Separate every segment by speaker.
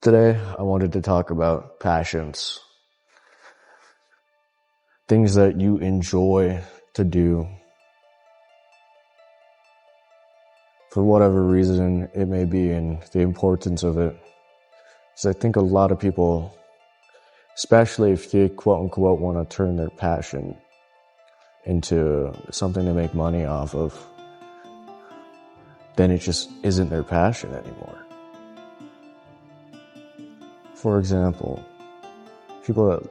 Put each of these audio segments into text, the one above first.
Speaker 1: Today, I wanted to talk about passions. Things that you enjoy to do. For whatever reason it may be, and the importance of it. Because I think a lot of people, especially if they quote unquote want to turn their passion into something to make money off of, then it just isn't their passion anymore. For example, people that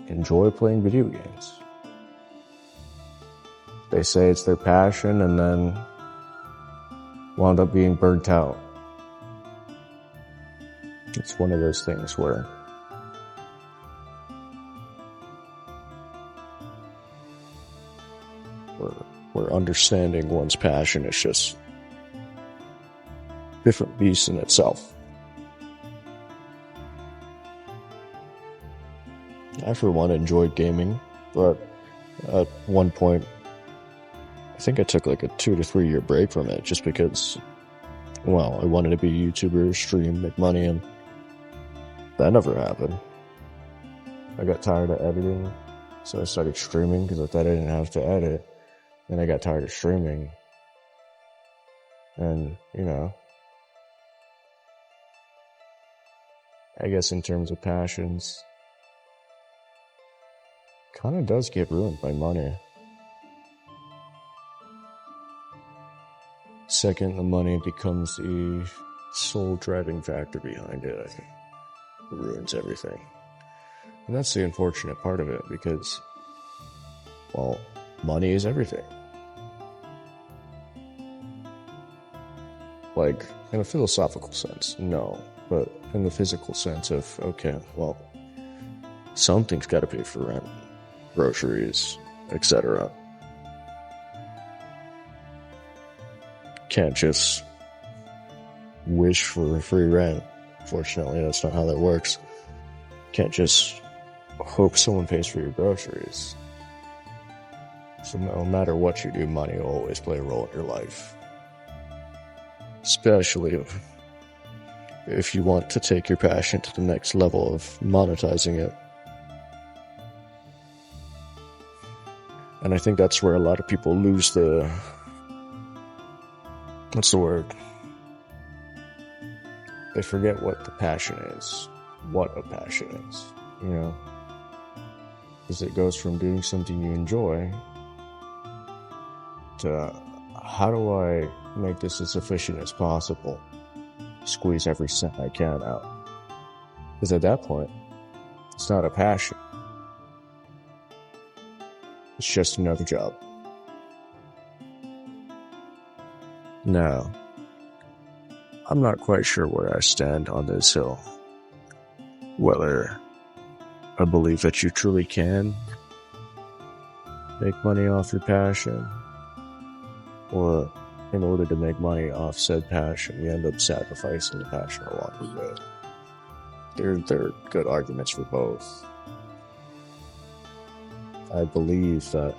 Speaker 1: enjoy playing video games. They say it's their passion and then wound up being burnt out. It's one of those things where understanding one's passion is just a different beast in itself. I, for one, enjoyed gaming, but at one point, I think I took like a 2 to 3 year break from it just because, well, I wanted to be a YouTuber, stream, make money, and that never happened. I got tired of editing, so I started streaming because I thought I didn't have to edit. Then I got tired of streaming. And, I guess in terms of passions, kind of does get ruined by money. Second, the money becomes the sole driving factor behind it. I think it ruins everything. And that's the unfortunate part of it because, well, money is everything. Like, in a philosophical sense, no. But in the physical sense of, okay, well, something's got to pay for rent, groceries, etc. Can't just wish for free rent. Fortunately, that's not how that works. Can't just hope someone pays for your groceries. So no matter what you do, money will always play a role in your life. Especially if you want to take your passion to the next level of monetizing it. And I think that's where a lot of people lose the... what's the word? They forget what the passion is. What a passion is, Because it goes from doing something you enjoy to how do I make this as efficient as possible? Squeeze every cent I can out. Because at that point, it's not a passion. It's just another job. Now, I'm not quite sure where I stand on this hill. Whether I believe that you truly can make money off your passion, or in order to make money off said passion, you end up sacrificing the passion along the way. There are good arguments for both. I believe that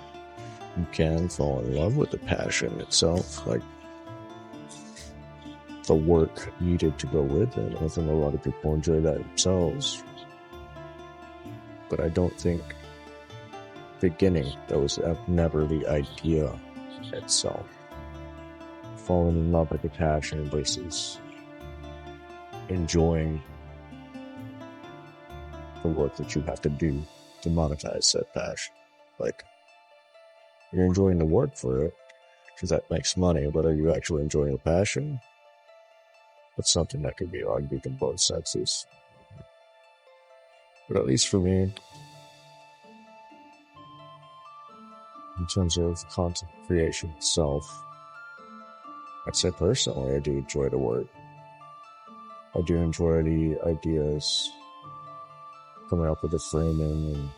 Speaker 1: you can fall in love with the passion itself, like the work needed to go with it. I think a lot of people enjoy that themselves. But I don't think beginning, that was never the idea itself. Falling in love with the passion versus enjoying the work that you have to do to monetize said passion. Like, you're enjoying the work for it, because that makes money, but are you actually enjoying the passion? That's something that could be argued in both senses. But at least for me, in terms of content creation itself, I'd say personally I do enjoy the work. I do enjoy the ideas, coming up with the framing and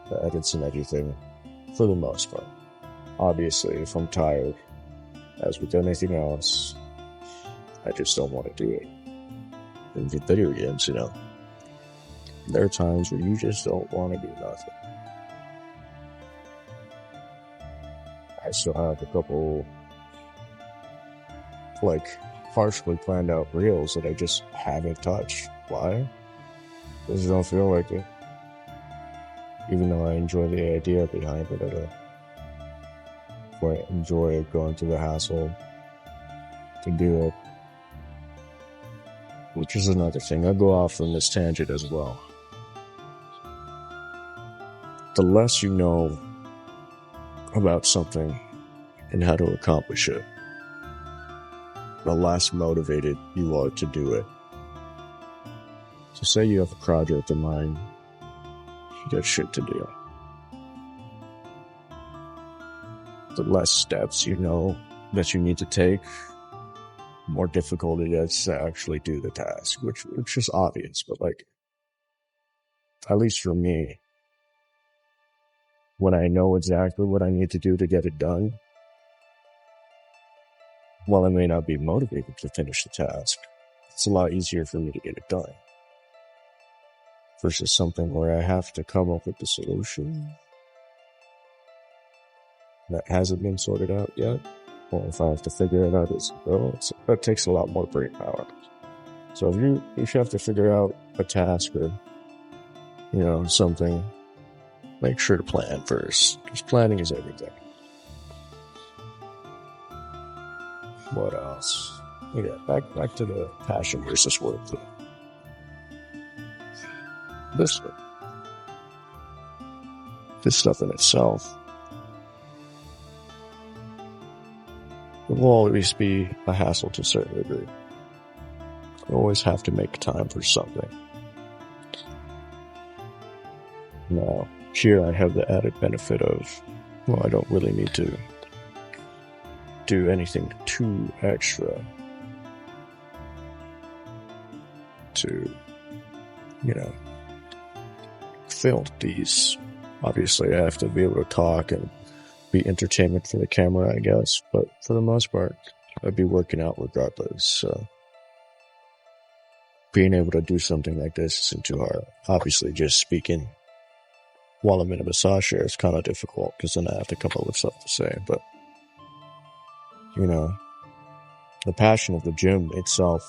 Speaker 1: the edits and everything, for the most part. Obviously, if I'm tired, as with anything else, I just don't want to do it. In video games, there are times where you just don't want to do nothing. I still have a couple partially planned out reels that I just haven't touched. Why? Because I don't feel like it. Even though I enjoy the idea behind it, I enjoy going through the hassle to do it. Which is another thing. I'll go off on this tangent as well. The less you know about something and how to accomplish it, the less motivated you are to do it. So say you have a project in mind, you got shit to do. The less steps you know that you need to take, the more difficult it is to actually do the task, which is obvious, but like, at least for me, when I know exactly what I need to do to get it done, while I may not be motivated to finish the task, it's a lot easier for me to get it done. Versus something where I have to come up with the solution that hasn't been sorted out yet. Or if I have to figure it out as well, that takes a lot more brain power. So if you have to figure out a task or, something, make sure to plan first. Because planning is everything. What else? Yeah, back to the passion versus work thing. This stuff in itself, it will always be a hassle to a certain degree. You always have to make time for something. Now, here I have the added benefit of, I don't really need to do anything too extra to, film these. Obviously, I have to be able to talk and be entertainment for the camera, I guess. But for the most part, I'd be working out regardless. So being able to do something like this isn't too hard. Obviously, just speaking while I'm in a massage chair is kind of difficult because then I have to come up with stuff to say. But, the passion of the gym itself,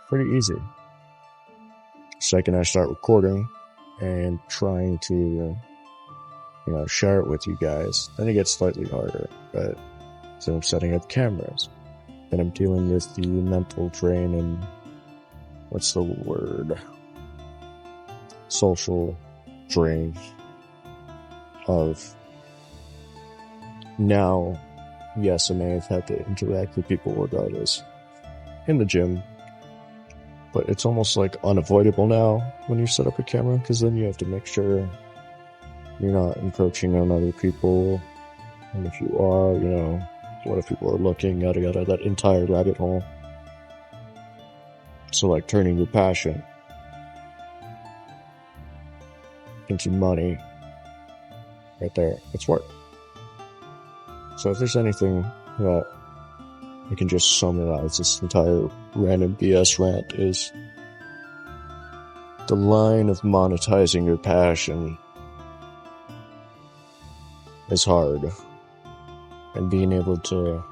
Speaker 1: pretty easy. The second I start recording and trying to, share it with you guys, then it gets slightly harder. But so I'm setting up cameras, and I'm dealing with the mental drain and what's the word? Social drain of now. Yes, I may have had to interact with people regardless in the gym, but it's almost like unavoidable now when you set up a camera, because then you have to make sure you're not encroaching on other people, and if you are, what if people are looking, yada yada, that entire rabbit hole. So like turning your passion into money, right there, it's work. So if there's anything that I can just summarize this entire random BS rant, is the line of monetizing your passion is hard, and being able to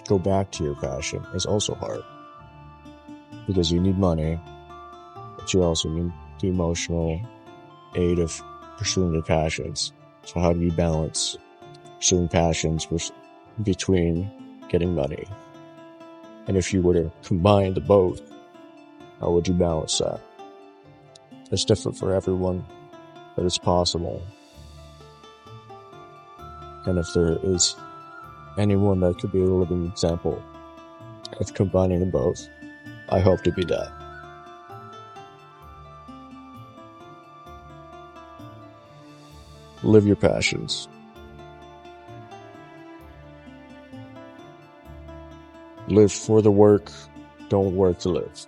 Speaker 1: go back to your passion is also hard, because you need money, but you also need the emotional aid of pursuing your passions. So how do you balance pursuing passions between getting money? And if you were to combine the both, how would you balance that? It's different for everyone, but it's possible. And if there is anyone that could be a living example of combining them both, I hope to be that. Live your passions. Live for the work, don't work to live.